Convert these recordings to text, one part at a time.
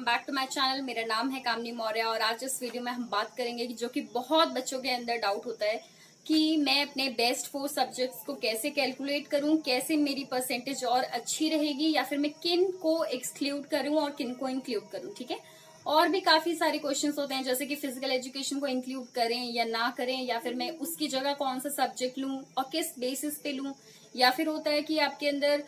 Back to my channel. मेरा नाम है कामनी मौर्य और आज इस वीडियो में हम बात करेंगे कि जो कि बहुत बच्चों के अंदर डाउट होता है कि मैं अपने बेस्ट 4 सब्जेक्ट्स को कैसे कैलकुलेट करूं, कैसे मेरी परसेंटेज और अच्छी रहेगी, या फिर मैं किन को एक्सक्लूड करूं और किन को इंक्लूड करूं। ठीक है, और भी काफी सारे क्वेश्चंस होते हैं जैसे कि फिजिकल एजुकेशन को इंक्लूड करें या ना करें, या फिर मैं उसकी जगह कौन सा सब्जेक्ट लूं और किस बेसिस पे लूं, या फिर होता है कि आपके अंदर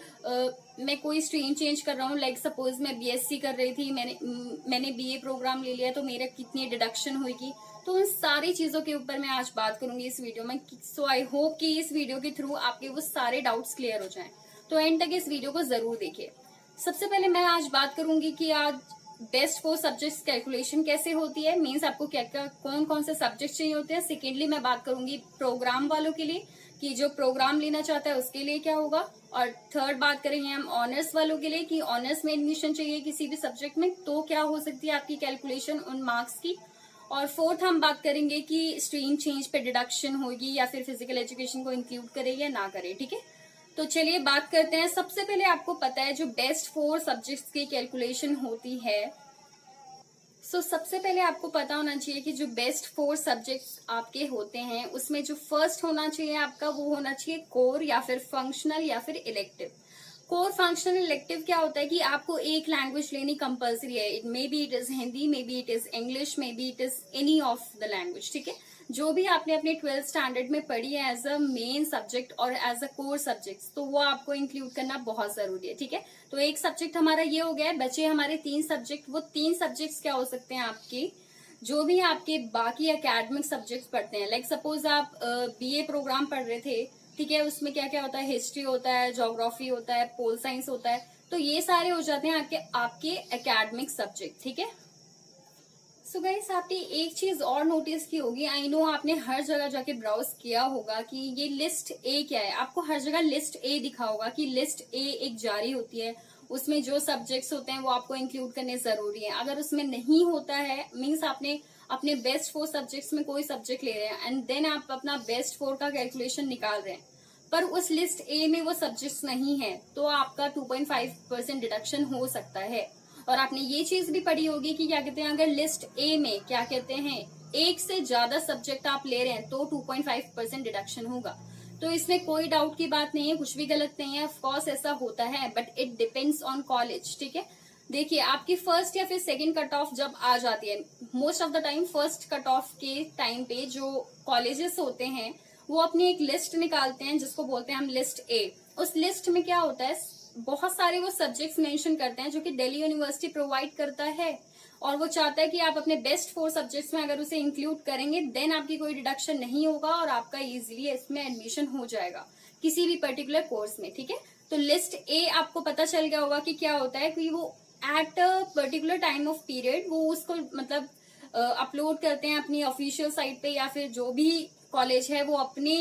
मैं कोई स्ट्रीम चेंज कर रहा हूँ। लाइक सपोज मैं बीएससी कर रही थी, मैंने बीए प्रोग्राम ले लिया, तो मेरा कितनी डिडक्शन होगी। तो उन सारी चीजों के ऊपर मैं आज बात करूंगी इस वीडियो में। सो आई होप कि इस वीडियो के थ्रू आपके वो सारे डाउट्स क्लियर हो जाएं। तो एंड तक इस वीडियो को जरूर देखिए। सबसे पहले मैं आज बात करूंगी कि आज बेस्ट 4 सब्जेक्ट्स कैलकुलेशन कैसे होती है, मीन्स आपको क्या क्या कौन कौन से सब्जेक्ट चाहिए होते हैं। सेकेंडली मैं बात करूंगी प्रोग्राम वालों के लिए कि जो प्रोग्राम लेना चाहता है उसके लिए क्या होगा, और थर्ड बात करेंगे हम ऑनर्स वालों के लिए कि ऑनर्स में एडमिशन चाहिए किसी भी सब्जेक्ट में तो क्या हो सकती है आपकी कैलकुलेशन उन मार्क्स की। और फोर्थ हम बात करेंगे कि स्ट्रीम चेंज पे डिडक्शन होगी या फिर फिजिकल एजुकेशन को इंक्लूड करे या ना करे। ठीक है, तो चलिए बात करते हैं। सबसे पहले आपको पता है जो बेस्ट 4 सब्जेक्ट्स की कैलकुलेशन होती है। सबसे पहले आपको पता होना चाहिए कि जो बेस्ट 4 सब्जेक्ट्स आपके होते हैं उसमें जो फर्स्ट होना चाहिए आपका वो होना चाहिए कोर या फिर फंक्शनल या फिर इलेक्टिव। कोर, फंक्शनल, इलेक्टिव क्या होता है कि आपको एक लैंग्वेज लेनी कंपलसरी है। May be it is Hindi, may be it is English, may be it is any of the language. ठीक है, जो भी आपने अपने 12th स्टैंडर्ड में पढ़ी है एज अ मेन सब्जेक्ट और एज अ कोर सब्जेक्ट, तो वो आपको इंक्लूड करना बहुत जरूरी है। ठीक है, तो एक सब्जेक्ट हमारा ये हो गया है, बचे हमारे 3 सब्जेक्ट। वो 3 सब्जेक्ट्स क्या हो सकते हैं आपके, जो भी आपके बाकी एकेडमिक सब्जेक्ट्स पढ़ते हैं। लाइक सपोज आप बीए प्रोग्राम पढ़ रहे थे, ठीक है, उसमें क्या क्या होता है, हिस्ट्री होता है, ज्योग्राफी होता है, पोल साइंस होता है, तो ये सारे हो जाते हैं आपके एकेडमिक सब्जेक्ट। ठीक है, सो गाइस आपने एक चीज और नोटिस की होगी, आई नो आपने हर जगह जाके ब्राउज किया होगा कि ये लिस्ट ए क्या है। आपको हर जगह लिस्ट ए दिखा होगा कि लिस्ट ए एक जारी होती है, उसमें जो सब्जेक्ट्स होते हैं वो आपको इंक्लूड करने जरूरी है। अगर उसमें नहीं होता है मीन्स आपने अपने बेस्ट 4 सब्जेक्ट्स में कोई सब्जेक्ट ले रहे हैं एंड देन आप अपना बेस्ट 4 का कैलकुलेशन निकाल रहे हैं, पर उस लिस्ट ए में वो सब्जेक्ट्स नहीं है, तो आपका 2.5% डिडक्शन हो सकता है। और आपने ये चीज भी पढ़ी होगी कि क्या कहते हैं, अगर लिस्ट ए में क्या कहते हैं एक से ज्यादा सब्जेक्ट आप ले रहे हैं तो 2.5% डिडक्शन होगा। तो इसमें कोई डाउट की बात नहीं है, कुछ भी गलत नहीं है। ऑफकोर्स ऐसा होता है, but it depends on college. ठीक है, देखिए आपकी फर्स्ट या फिर सेकंड कट ऑफ जब आ जाती है, most of the time first cut off के टाइम पे जो कॉलेजेस होते हैं वो अपनी एक लिस्ट निकालते हैं जिसको बोलते हैं हम लिस्ट ए। उस लिस्ट में क्या होता है, बहुत सारे वो सब्जेक्ट्स मेंशन करते हैं जो कि दिल्ली यूनिवर्सिटी प्रोवाइड करता है, और वो चाहता है कि आप अपने बेस्ट 4 सब्जेक्ट्स में अगर उसे इंक्लूड करेंगे देन आपकी कोई डिडक्शन नहीं होगा और आपका इजीली इसमें एडमिशन हो जाएगा किसी भी पर्टिकुलर कोर्स में। ठीक है, तो लिस्ट ए आपको पता चल गया होगा कि क्या होता है कि वो at a particular time of period वो उसको मतलब अपलोड करते हैं अपनी ऑफिशियल साइट पे, या फिर जो भी कॉलेज है वो अपने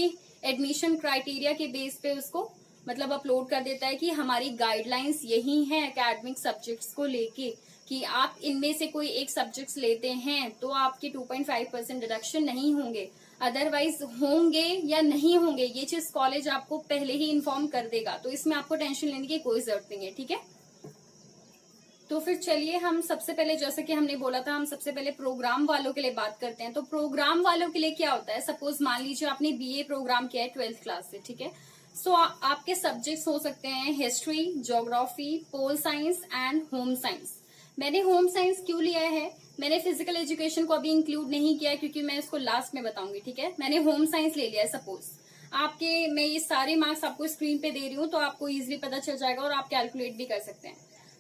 एडमिशन क्राइटेरिया के बेस पे उसको मतलब अपलोड कर देता है कि हमारी गाइडलाइंस यही है एकेडमिक सब्जेक्ट्स को लेके कि आप इनमें से कोई एक सब्जेक्ट्स लेते हैं तो आपके 2.5% डिडक्शन नहीं होंगे, अदरवाइज होंगे या नहीं होंगे ये चीज कॉलेज आपको पहले ही इन्फॉर्म कर देगा। तो इसमें आपको टेंशन लेने की कोई जरूरत नहीं है। ठीक है, तो फिर चलिए हम सबसे पहले, जैसे कि हमने बोला था, हम सबसे पहले प्रोग्राम वालों के लिए बात करते हैं। तो प्रोग्राम वालों के लिए क्या होता है, सपोज मान लीजिए आपने बीए प्रोग्राम किया है 12th क्लास से। ठीक है, सो आपके सब्जेक्ट्स हो सकते हैं history, geography, pol science and home science. मैंने होम साइंस क्यों लिया है, मैंने फिजिकल एजुकेशन को अभी इंक्लूड नहीं किया है क्योंकि मैं इसको लास्ट में बताऊंगी। ठीक है, मैंने होम साइंस ले लिया है। सपोज आपके, मैं ये सारे मार्क्स आपको स्क्रीन पे दे रही हूँ तो आपको इजिली पता चल जाएगा और आप कैलकुलेट भी कर सकते हैं।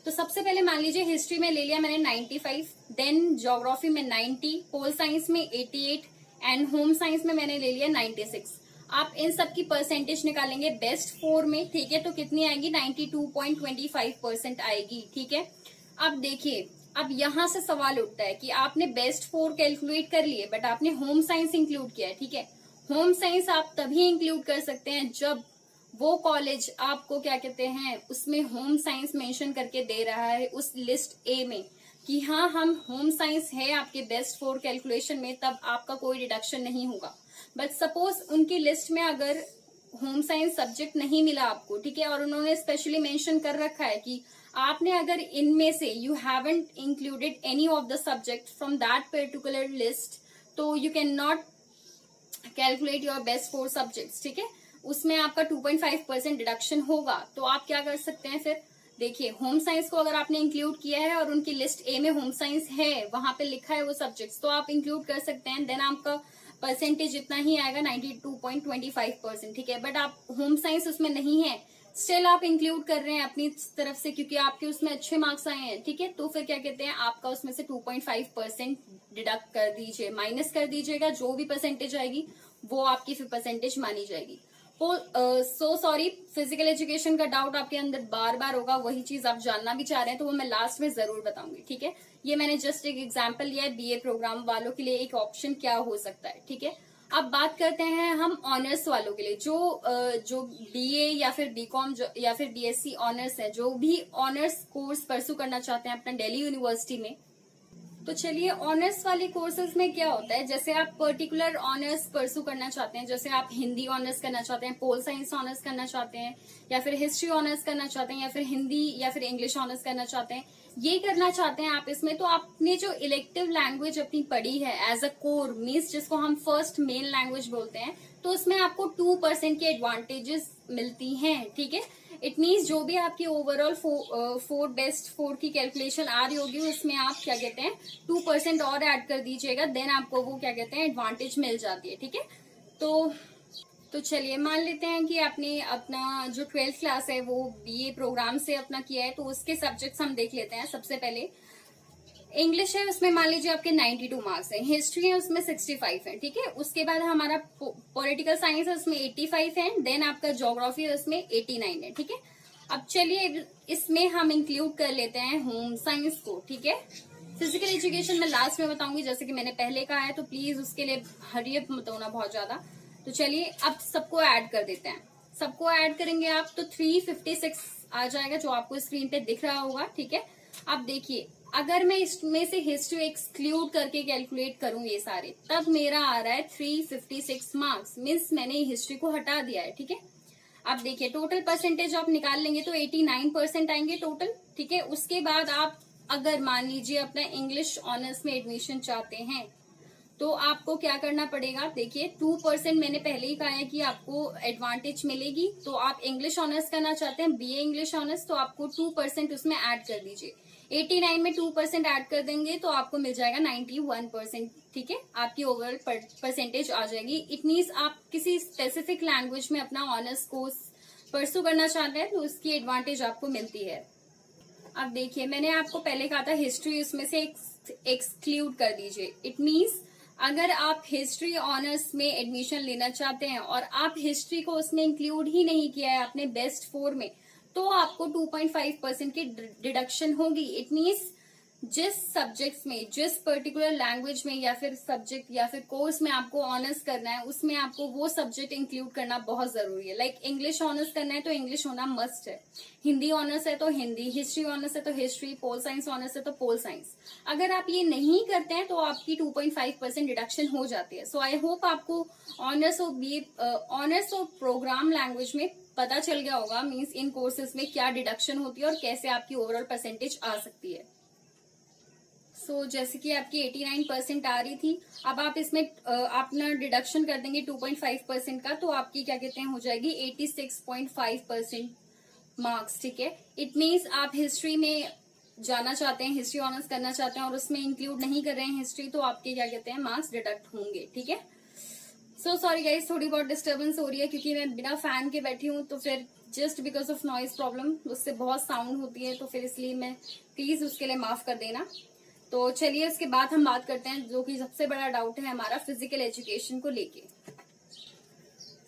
तो सबसे पहले मान लीजिए हिस्ट्री में ले लिया मैंने 95, देन ज्योग्राफी में 90, पोल साइंस में 88 एंड होम साइंस में मैंने ले लिया 96। आप इन सब की परसेंटेज निकालेंगे बेस्ट 4 में। ठीक है, तो कितनी आएगी, 92.25% आएगी। ठीक है, अब देखिए, अब यहां से सवाल उठता है कि आपने बेस्ट 4 कैलकुलेट कर लिए बट आपने होम साइंस इंक्लूड किया है। ठीक है, होम साइंस आप तभी इंक्लूड कर सकते हैं जब वो कॉलेज आपको क्या कहते हैं उसमें होम साइंस मेंशन करके दे रहा है उस लिस्ट ए में कि हाँ हम होम साइंस है आपके बेस्ट 4 कैलकुलेशन में, तब आपका कोई डिडक्शन नहीं होगा। बट सपोज उनकी लिस्ट में अगर होम साइंस सब्जेक्ट नहीं मिला आपको, ठीक है, और उन्होंने स्पेशली मेंशन कर रखा है कि आपने अगर इनमें से you haven't included any of the subject from that particular list, तो you can not calculate your best 4 subjects, ठीक है। उसमें आपका 2.5% डिडक्शन होगा। तो आप क्या कर सकते हैं फिर, देखिए होम साइंस को अगर आपने इंक्लूड किया है और उनकी लिस्ट ए में होम साइंस है, वहां पे लिखा है वो सब्जेक्ट्स, तो आप इंक्लूड कर सकते हैं। देन आपका परसेंटेज इतना ही आएगा 92.25%, ठीक है। बट आप होम साइंस उसमें नहीं है, स्टिल आप इंक्लूड कर रहे हैं अपनी तरफ से, क्योंकि आपके उसमें अच्छे मार्क्स आए हैं, ठीक है। तो फिर क्या कहते हैं, आपका उसमें से 2.5% डिडक्ट कर दीजिए, माइनस कर दीजिएगा। जो भी परसेंटेज आएगी वो आपकी फिर परसेंटेज मानी जाएगी। सो सॉरी, फिजिकल एजुकेशन का डाउट आपके अंदर बार बार होगा, वही चीज आप जानना भी चाह रहे हैं, तो वो मैं लास्ट में जरूर बताऊंगी, ठीक है। ये मैंने जस्ट एक एग्जांपल लिया है, बीए प्रोग्राम वालों के लिए एक ऑप्शन क्या हो सकता है, ठीक है। अब बात करते हैं हम ऑनर्स वालों के लिए, जो बीए या फिर बीकॉम या फिर बीएससी ऑनर्स है, जो भी ऑनर्स कोर्स परसू करना चाहते हैं अपना दिल्ली यूनिवर्सिटी में। तो चलिए, ऑनर्स वाले कोर्सेज में क्या होता है, जैसे आप पर्टिकुलर ऑनर्स परसू करना चाहते हैं, जैसे आप हिंदी ऑनर्स करना चाहते हैं, पोल साइंस ऑनर्स करना चाहते हैं, या फिर हिस्ट्री ऑनर्स करना चाहते हैं, या फिर हिंदी या फिर इंग्लिश ऑनर्स करना चाहते हैं, ये करना चाहते हैं आप इसमें, तो आपने जो इलेक्टिव लैंग्वेज अपनी पढ़ी है एज अ कोर मीन्स, जिसको हम फर्स्ट मेन लैंग्वेज बोलते हैं, तो उसमें आपको 2% के एडवांटेजेस मिलती हैं, ठीक है। इट मीन्स जो भी आपकी ओवरऑल बेस्ट 4 की कैलकुलेशन आ रही होगी, उसमें आप क्या कहते हैं 2% और ऐड कर दीजिएगा, देन आपको वो क्या कहते हैं एडवांटेज मिल जाती है, ठीक है। तो चलिए, मान लेते हैं कि आपने अपना जो 12th क्लास है वो बीए प्रोग्राम से अपना किया है, तो उसके सब्जेक्ट्स हम देख लेते हैं। सबसे पहले इंग्लिश है, उसमें मान लीजिए आपके 92 मार्क्स है, हिस्ट्री है उसमें 65 है, ठीक है। उसके बाद हमारा पॉलिटिकल साइंस है, उसमें 85 है, देन आपका ज्योग्राफी है, उसमें 89 है, ठीक है। अब चलिए, इसमें हम इंक्लूड कर लेते हैं होम साइंस को, ठीक है। फिजिकल एजुकेशन में लास्ट में बताऊंगी, जैसे कि मैंने पहले कहा है, तो प्लीज उसके लिए हरी अप मत होना बहुत ज्यादा। तो चलिए, अब सबको ऐड कर देते हैं। सबको ऐड करेंगे आप तो 356 आ जाएगा, जो आपको स्क्रीन पे दिख रहा होगा, ठीक है। अब देखिए, अगर मैं इसमें से हिस्ट्री एक्सक्लूड करके कैलकुलेट करूं ये सारे, तब मेरा आ रहा है 356 मार्क्स, मीन्स मैंने हिस्ट्री को हटा दिया है, ठीक है। अब देखिए, टोटल परसेंटेज आप निकाल लेंगे तो 89% आएंगे टोटल, ठीक है। उसके बाद आप अगर मान लीजिए अपना इंग्लिश ऑनर्स में एडमिशन चाहते हैं, तो आपको क्या करना पड़ेगा, देखिए 2% मैंने पहले ही कहा है कि आपको एडवांटेज मिलेगी। तो आप इंग्लिश ऑनर्स करना चाहते हैं, बीए इंग्लिश ऑनर्स, तो आपको 2% उसमें ऐड कर दीजिए। 89 में 2% ऐड कर देंगे तो आपको मिल जाएगा 91%, ठीक है। आपकी ओवरऑल परसेंटेज आ जाएगी। इट मीन्स आप किसी स्पेसिफिक लैंग्वेज में अपना ऑनर्स कोर्स परसू करना चाहते हैं, तो उसकी एडवांटेज आपको मिलती है। अब देखिए, मैंने आपको पहले कहा था हिस्ट्री उसमें से एक्सक्लूड कर दीजिए। इट मीन्स अगर आप हिस्ट्री ऑनर्स में एडमिशन लेना चाहते हैं और आप हिस्ट्री को उसमें इंक्लूड ही नहीं किया है अपने बेस्ट 4 में, तो आपको 2.5% की डिडक्शन होगी। इट मीन्स जिस सब्जेक्ट्स में, जिस पर्टिकुलर लैंग्वेज में या फिर सब्जेक्ट या फिर कोर्स में आपको ऑनर्स करना है, उसमें आपको वो सब्जेक्ट इंक्लूड करना बहुत जरूरी है। लाइक इंग्लिश ऑनर्स करना है तो इंग्लिश होना मस्ट है, हिंदी ऑनर्स है तो हिंदी, हिस्ट्री ऑनर्स है तो हिस्ट्री, पोल साइंस ऑनर्स है तो पोल साइंस। अगर आप ये नहीं करते हैं तो आपकी 2.5% डिडक्शन हो जाती है। सो आई होप आपको ऑनर्स और प्रोग्राम लैंग्वेज में पता चल गया होगा, मीन्स इन कोर्सेज में क्या डिडक्शन होती है और कैसे आपकी ओवरऑल परसेंटेज आ सकती है। सो जैसे कि आपकी 89% आ रही थी, अब आप इसमें अपना डिडक्शन कर देंगे 2.5% का, तो आपकी क्या कहते हैं हो जाएगी 86.5% मार्क्स, ठीक है। इट मीन्स आप हिस्ट्री में जाना चाहते हैं, हिस्ट्री ऑनर्स करना चाहते हैं और उसमें इंक्लूड नहीं कर रहे हैं हिस्ट्री, तो आपके क्या कहते हैं मार्क्स डिडक्ट होंगे, ठीक है। सो सॉरी गाइस, थोड़ी बहुत डिस्टर्बेंस हो रही है क्योंकि मैं बिना फैन के बैठी हूँ, तो फिर just because of noise problem उससे बहुत साउंड होती है, तो फिर इसलिए मैं प्लीज उसके लिए माफ कर देना। तो चलिए, इसके बाद हम बात करते हैं जो कि सबसे बड़ा डाउट है हमारा फिजिकल एजुकेशन को लेके।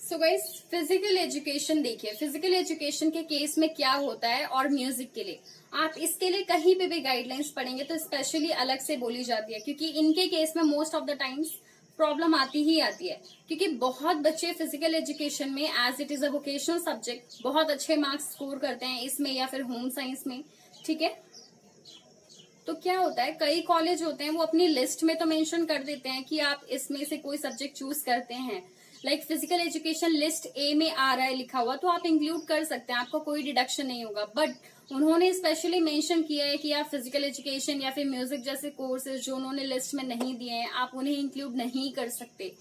सो गाइस, फिजिकल एजुकेशन देखिए, फिजिकल एजुकेशन के केस में क्या होता है और म्यूजिक के लिए आप इसके लिए कहीं पे भी गाइडलाइंस पढ़ेंगे तो स्पेशली अलग से बोली जाती है, क्योंकि इनके केस में most of the times problem आती ही आती है, क्योंकि बहुत बच्चे फिजिकल एजुकेशन में as it is a vocational subject बहुत अच्छे मार्क्स स्कोर करते हैं इसमें या फिर होम साइंस में, ठीक है। तो क्या होता है, कई कॉलेज होते हैं वो अपनी लिस्ट में तो मेंशन कर देते हैं कि आप इसमें से कोई सब्जेक्ट चूज करते हैं, like physical education list A में आ रहा है लिखा हुआ, तो आप इंक्लूड कर सकते हैं, आपको कोई डिडक्शन नहीं होगा। बट उन्होंने स्पेशली मेंशन किया है कि आप फिजिकल एजुकेशन या फिर म्यूजिक जैसे कोर्सेज जो उन्होंने लिस्ट में नहीं दिए हैं आप उन्हें इंक्लूड नहीं कर सकते।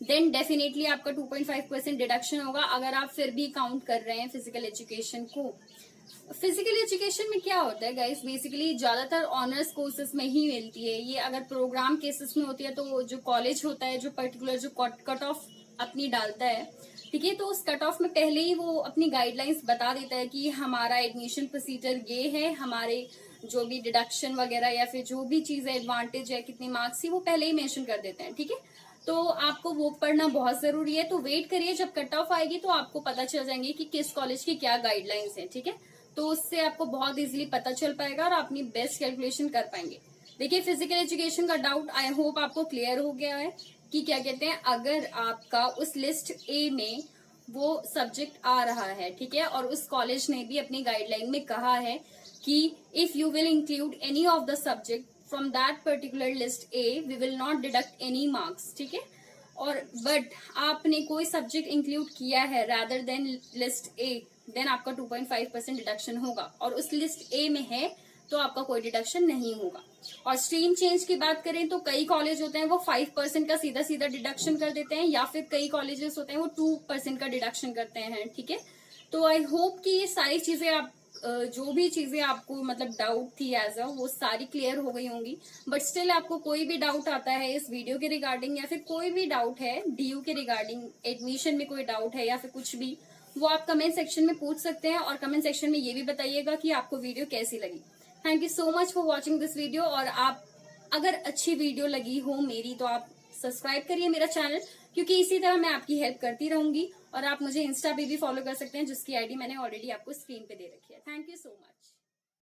देन डेफिनेटली आपका 2.5% डिडक्शन होगा अगर आप फिर भी काउंट कर रहे हैं फिजिकल एजुकेशन को। फिजिकल एजुकेशन में क्या होता है गाइस, बेसिकली ज्यादातर ऑनर्स कोर्सेज में ही मिलती है ये। अगर प्रोग्राम केसेस में होती है तो जो कॉलेज होता है जो पर्टिकुलर जो कट ऑफ अपनी डालता है, ठीक है, तो उस कट ऑफ में पहले ही वो अपनी गाइडलाइंस बता देता है कि हमारा एडमिशन प्रोसीजर ये है, हमारे जो भी डिडक्शन वगैरह या फिर जो भी चीज है एडवांटेज है कितनी मार्क्स ही वो पहले ही मेंशन कर देते हैं, ठीक है। तो आपको वो पढ़ना बहुत जरूरी है। तो वेट करिए, जब कट ऑफ आएगी तो आपको पता चल जाएंगे कि किस कॉलेज की क्या गाइडलाइंस है, ठीक है। तो उससे आपको बहुत इजीली पता चल पाएगा और अपनी बेस्ट कैलकुलेशन कर पाएंगे। देखिए फिजिकल एजुकेशन का डाउट आई होप आपको क्लियर हो गया है कि क्या कहते हैं, अगर आपका उस लिस्ट ए में वो सब्जेक्ट आ रहा है, ठीक है, और उस कॉलेज ने भी अपनी गाइडलाइन में कहा है कि if you will include any of the subject from that particular list A V will not deduct any marks, ठीक है। और बट आपने कोई सब्जेक्ट इंक्लूड किया है rather than list A, then आपका 2.5% डिडक्शन होगा, और उस लिस्ट ए में है तो आपका कोई डिडक्शन नहीं होगा। और स्ट्रीम चेंज की बात करें तो कई कॉलेज होते हैं वो 5% का सीधा सीधा डिडक्शन कर देते हैं, या फिर कई कॉलेजेस होते हैं वो 2% का डिडक्शन करते हैं, ठीक है। तो आई होप कि ये सारी चीजें आप जो भी चीजें आपको मतलब डाउट थी एज अ वो सारी क्लियर हो गई होंगी। बट स्टिल आपको कोई भी डाउट आता है इस वीडियो के रिगार्डिंग या फिर कोई भी डाउट है डीयू के रिगार्डिंग, एडमिशन में कोई डाउट है या फिर कुछ भी, वो आप कमेंट सेक्शन में पूछ सकते हैं। और कमेंट सेक्शन में ये भी बताइएगा कि आपको वीडियो कैसी लगी। Thank you so much for watching this video. और आप अगर अच्छी वीडियो लगी हो मेरी तो आप सब्सक्राइब करिए मेरा चैनल, क्योंकि इसी तरह मैं आपकी हेल्प करती रहूंगी। और आप मुझे इंस्टा पे भी फॉलो कर सकते हैं जिसकी आईडी मैंने ऑलरेडी आपको स्क्रीन पे दे रखी है। Thank you so much.